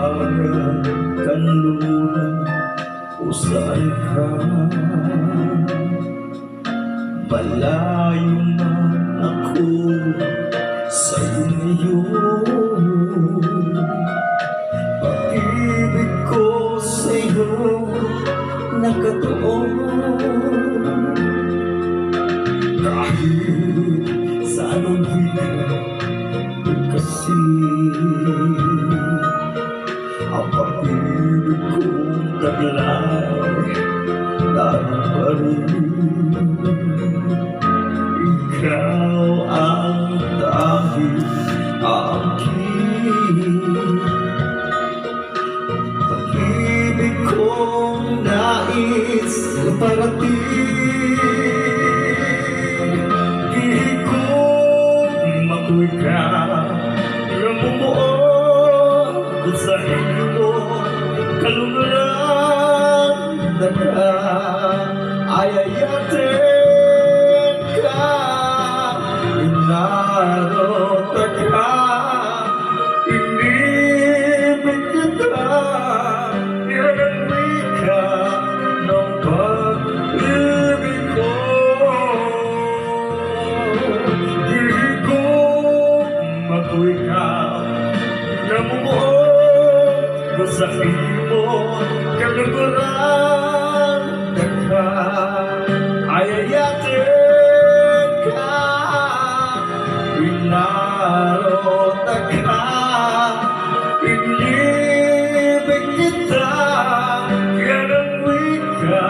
Para kanluran o saan ka, malayo man ako sa ngayon. Pag-ibig ko sa'yo nakatuon, kahit sa anong hilang kasi ang pag-ibig kong taglay dapat pa rin. Ikaw ang dahil aking pag-ibig kong nais parating. Di ko makuwi ka, ramumuot sa iyo kaluguran na ka, ayayatin ka, inarot ka, inibig kita, inanamig ka ng pag-ibig ko. Di ko makuwi ka, namumuot sa iyo kaluguran na ka, ayayatin ka, inarot ka, inibig kita, inanamig ka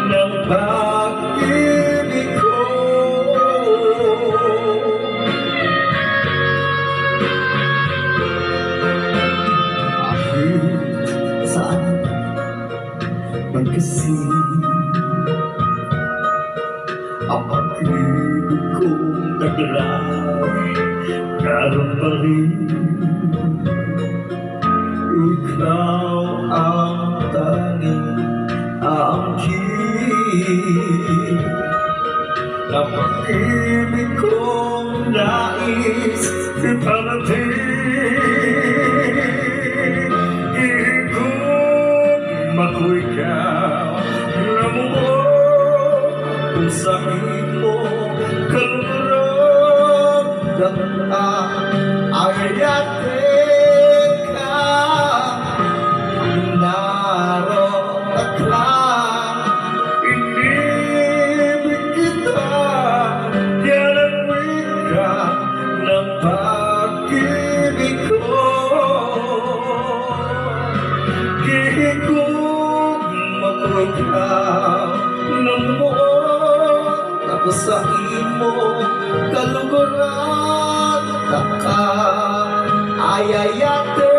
ng pag-ibig ko. Saan man kasi ang pag-ibig kong taglay, karoon pa rin. Ikaw ang tanging aangkin na pag-ibig kong nais iparating. Makuwi ka, namumuot kung sa iyo kaluguran ng ayayatin ka, inarot ka, inibig kita, inanamig ka ng pag-ibig ko. Di ko makuwi ka, namuot ako sa imo kaluguran na ka, ayayatin